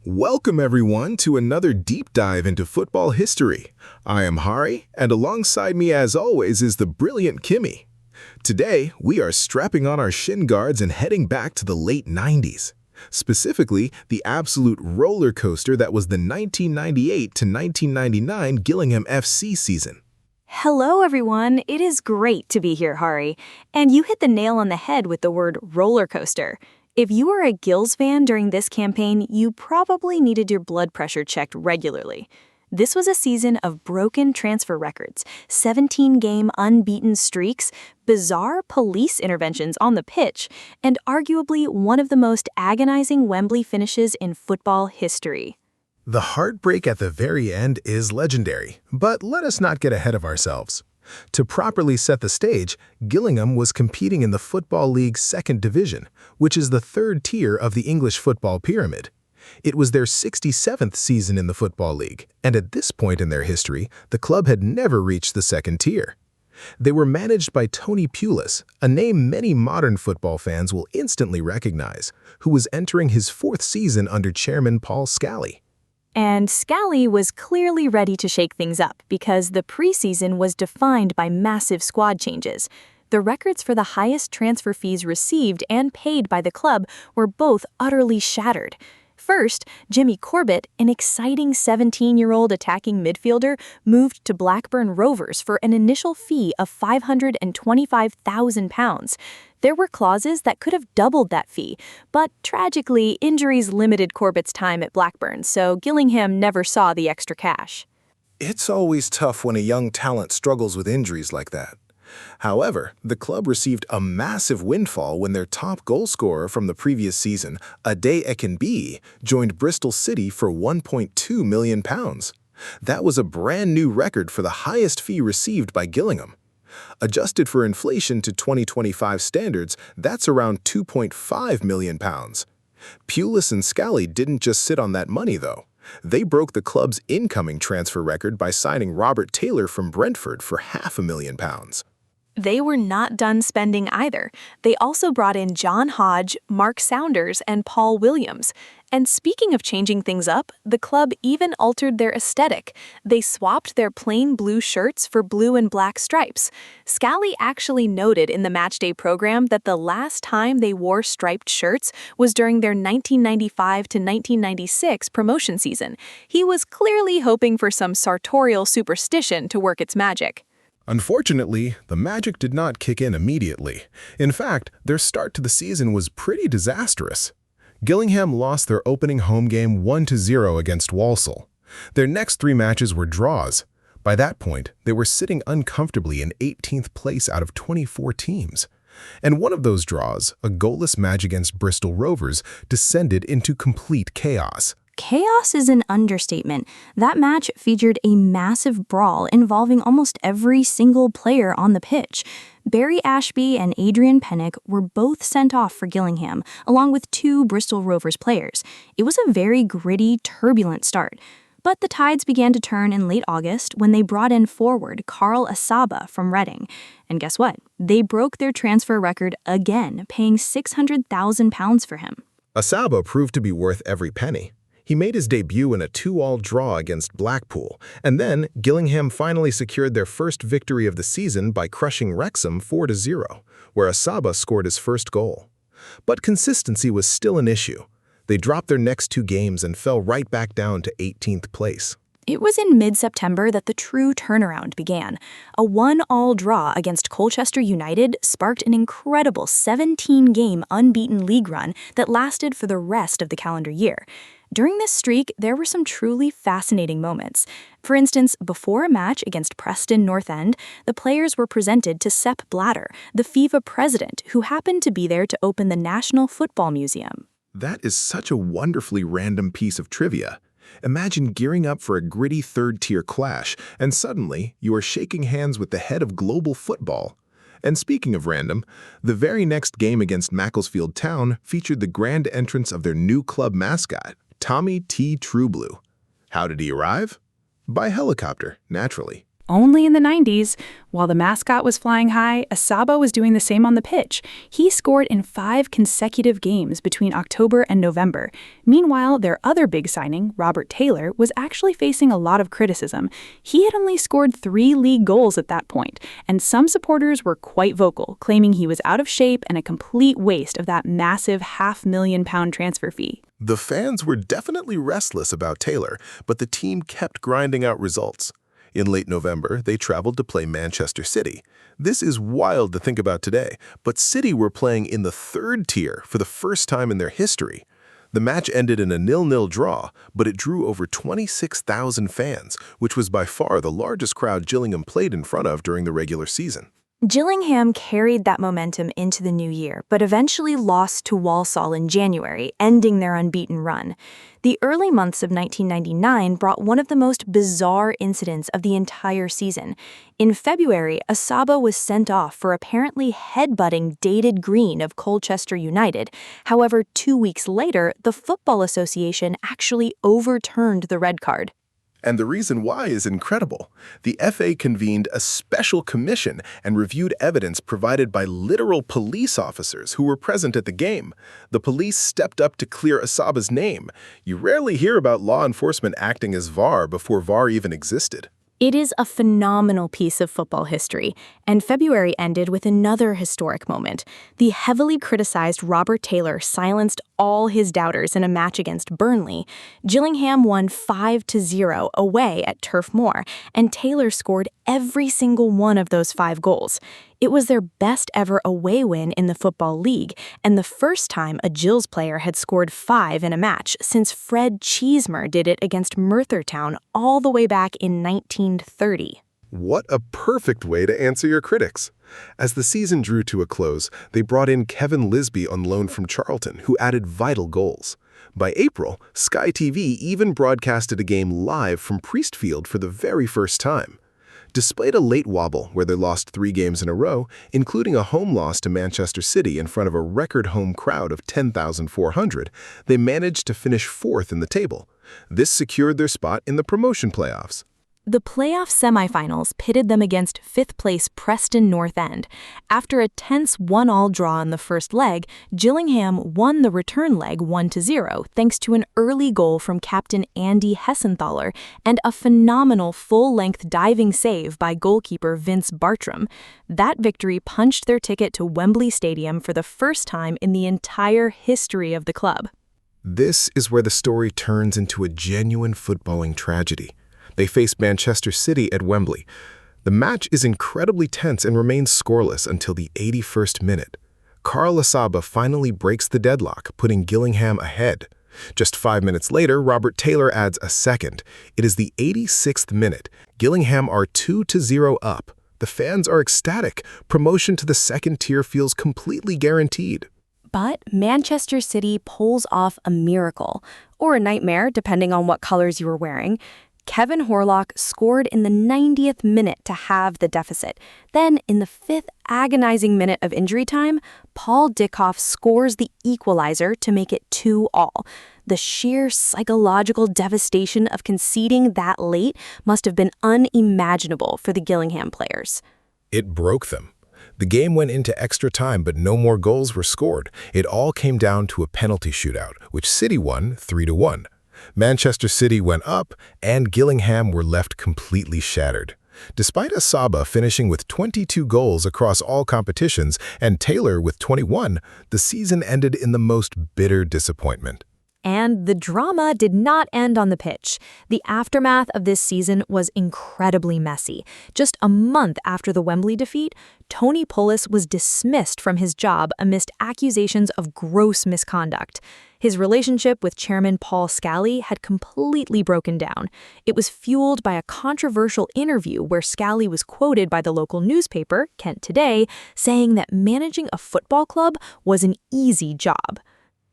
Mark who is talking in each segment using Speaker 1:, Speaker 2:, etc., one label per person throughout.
Speaker 1: Welcome everyone to another deep dive into football history. I am Hari, and alongside me as always is the brilliant Kimmy. Today, we are strapping on our shin guards and heading back to the late 90s. Specifically, the absolute roller coaster that was the 1998 to 1999 Gillingham F.C. season.
Speaker 2: Hello everyone, it is great to be here, Hari. And you hit the nail on the head with the word roller coaster. If you were a Gills fan during this campaign, you probably needed your blood pressure checked regularly. This was a season of broken transfer records, 17-game unbeaten streaks, bizarre police interventions on the pitch, and arguably one of the most agonizing Wembley finishes in football history.
Speaker 1: The heartbreak at the very end is legendary, but let us not get ahead of ourselves. To properly set the stage, Gillingham was competing in the Football League's second division, which is the third tier of the English football pyramid. It was their 67th season in the Football League, and at this point in their history, the club had never reached the second tier. They were managed by Tony Pulis, a name many modern football fans will instantly recognize, who was entering his fourth season under chairman Paul Scally.
Speaker 2: And Scally was clearly ready to shake things up because the preseason was defined by massive squad changes. The records for the highest transfer fees received and paid by the club were both utterly shattered. First, Jimmy Corbett, an exciting 17-year-old attacking midfielder, moved to Blackburn Rovers for an initial fee of £525,000. There were clauses that could have doubled that fee, but tragically, injuries limited Corbett's time at Blackburn, so Gillingham never saw the extra cash.
Speaker 1: It's always tough when a young talent struggles with injuries like that. However, the club received a massive windfall when their top goalscorer from the previous season, Ade Ekenbi, joined Bristol City for £1.2 million. That was a brand new record for the highest fee received by Gillingham. Adjusted for inflation to 2025 standards, that's around £2.5 million. Pulis and Scally didn't just sit on that money, though. They broke the club's incoming transfer record by signing Robert Taylor from Brentford for £500,000.
Speaker 2: They were not done spending either. They also brought in John Hodge, Mark Saunders, and Paul Williams. And speaking of changing things up, the club even altered their aesthetic. They swapped their plain blue shirts for blue and black stripes. Scally actually noted in the matchday program that the last time they wore striped shirts was during their 1995 to 1996 promotion season. He was clearly hoping for some sartorial superstition to work its magic.
Speaker 1: Unfortunately, the magic did not kick in immediately. In fact, their start to the season was pretty disastrous. Gillingham lost their opening home game 1-0 against Walsall. Their next three matches were draws. By that point, they were sitting uncomfortably in 18th place out of 24 teams. And one of those draws, a goalless match against Bristol Rovers, descended into complete chaos.
Speaker 2: Chaos is an understatement. That match featured a massive brawl involving almost every single player on the pitch. Barry Ashby and Adrian Pennick were both sent off for Gillingham, along with two Bristol Rovers players. It was a very gritty, turbulent start. But the tides began to turn in late August when they brought in forward Carl Asaba from Reading. And guess what? They broke their transfer record again, paying £600,000 for him.
Speaker 1: Asaba proved to be worth every penny. He made his debut in a 2-2 draw against Blackpool, and then Gillingham finally secured their first victory of the season by crushing Wrexham 4-0, where Asaba scored his first goal. But consistency was still an issue. They dropped their next two games and fell right back down to 18th place.
Speaker 2: It was in mid-September that the true turnaround began. A 1-1 draw against Colchester United sparked an incredible 17-game unbeaten league run that lasted for the rest of the calendar year. During this streak, there were some truly fascinating moments. For instance, before a match against Preston North End, the players were presented to Sepp Blatter, the FIFA president, who happened to be there to open the National Football Museum.
Speaker 1: That is such a wonderfully random piece of trivia. Imagine gearing up for a gritty third-tier clash, and suddenly you are shaking hands with the head of global football. And speaking of random, the very next game against Macclesfield Town featured the grand entrance of their new club mascot, Tommy T. Trueblue. How did he arrive? By helicopter, naturally.
Speaker 3: Only in the 90s, while the mascot was flying high, Asaba was doing the same on the pitch. He scored in 5 consecutive games between October and November. Meanwhile, their other big signing, Robert Taylor, was actually facing a lot of criticism. He had only scored 3 league goals at that point, and some supporters were quite vocal, claiming he was out of shape and a complete waste of that massive £500,000 transfer fee.
Speaker 1: The fans were definitely restless about Taylor, but the team kept grinding out results. In late November, they traveled to play Manchester City. This is wild to think about today, but City were playing in the 3rd tier for the first time in their history. The match ended in a 0-0 draw, but it drew over 26,000 fans, which was by far the largest crowd Gillingham played in front of during the regular season.
Speaker 2: Gillingham carried that momentum into the new year, but eventually lost to Walsall in January, ending their unbeaten run. The early months of 1999 brought one of the most bizarre incidents of the entire season. In February, Asaba was sent off for apparently headbutting Dated Green of Colchester United. However, 2 weeks later, the Football Association actually overturned the red card.
Speaker 1: And the reason why is incredible. The FA convened a special commission and reviewed evidence provided by literal police officers who were present at the game. The police stepped up to clear Asaba's name. You rarely hear about law enforcement acting as VAR before VAR even existed.
Speaker 2: It is a phenomenal piece of football history, and February ended with another historic moment. The heavily criticized Robert Taylor silenced all his doubters in a match against Burnley. Gillingham won 5-0 away at Turf Moor, and Taylor scored every single one of those 5 goals. It was their best ever away win in the Football League, and the first time a Gills player had scored 5 in a match since Fred Cheesemer did it against Merthyr Town all the way back in 1930.
Speaker 1: What a perfect way to answer your critics. As the season drew to a close, they brought in Kevin Lisby on loan from Charlton, who added vital goals. By April, Sky TV even broadcasted a game live from Priestfield for the very first time. Despite a late wobble where they lost 3 games in a row, including a home loss to Manchester City in front of a record home crowd of 10,400, they managed to finish 4th in the table. This secured their spot in the promotion playoffs.
Speaker 2: The playoff semifinals pitted them against 5th-place Preston North End. After a tense 1-1 draw in the first leg, Gillingham won the return leg 1-0 thanks to an early goal from captain Andy Hessenthaler and a phenomenal full-length diving save by goalkeeper Vince Bartram. That victory punched their ticket to Wembley Stadium for the first time in the entire history of the club.
Speaker 1: This is where the story turns into a genuine footballing tragedy. They face Manchester City at Wembley. The match is incredibly tense and remains scoreless until the 81st minute. Carl Asaba finally breaks the deadlock, putting Gillingham ahead. Just 5 minutes later, Robert Taylor adds a second. It is the 86th minute. Gillingham are 2-0 up. The fans are ecstatic. Promotion to the 2nd tier feels completely guaranteed.
Speaker 2: But Manchester City pulls off a miracle, or a nightmare, depending on what colors you were wearing. Kevin Horlock scored in the 90th minute to halve the deficit. Then, in the 5th agonizing minute of injury time, Paul Dickhoff scores the equalizer to make it 2-2. The sheer psychological devastation of conceding that late must have been unimaginable for the Gillingham players.
Speaker 1: It broke them. The game went into extra time, but no more goals were scored. It all came down to a penalty shootout, which City won 3-1. Manchester City went up, and Gillingham were left completely shattered. Despite Asaba finishing with 22 goals across all competitions and Taylor with 21, the season ended in the most bitter disappointment.
Speaker 2: And the drama did not end on the pitch. The aftermath of this season was incredibly messy. Just a month after the Wembley defeat, Tony Pulis was dismissed from his job amidst accusations of gross misconduct. His relationship with Chairman Paul Scally had completely broken down. It was fueled by a controversial interview where Scally was quoted by the local newspaper, Kent Today, saying that managing a football club was an easy job.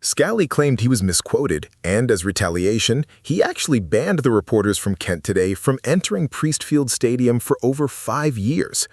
Speaker 1: Scally claimed he was misquoted, and as retaliation, he actually banned the reporters from Kent Today from entering Priestfield Stadium for over 5 years.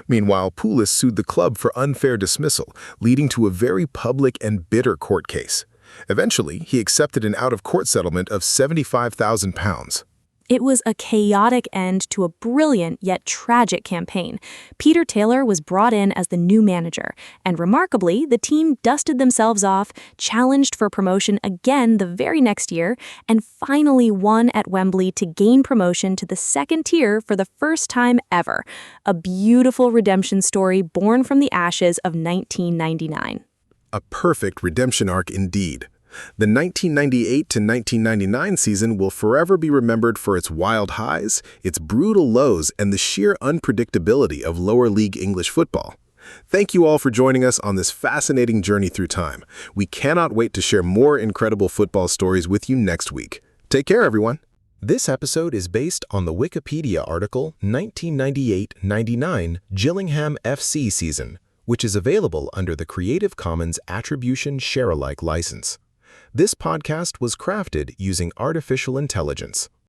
Speaker 1: Meanwhile, Pulis sued the club for unfair dismissal, leading to a very public and bitter court case. Eventually, he accepted an out-of-court settlement of £75,000.
Speaker 2: It was a chaotic end to a brilliant yet tragic campaign. Peter Taylor was brought in as the new manager, and remarkably, the team dusted themselves off, challenged for promotion again the very next year, and finally won at Wembley to gain promotion to the second tier for the first time ever. A beautiful redemption story born from the ashes of 1999.
Speaker 1: A perfect redemption arc indeed. The 1998 to 1999 season will forever be remembered for its wild highs, its brutal lows, and the sheer unpredictability of lower league English football. Thank you all for joining us on this fascinating journey through time. We cannot wait to share more incredible football stories with you next week. Take care, everyone. This episode is based on the Wikipedia article 1998-99 Gillingham F.C. season, which is available under the Creative Commons Attribution Share-alike license. This podcast was crafted using artificial intelligence.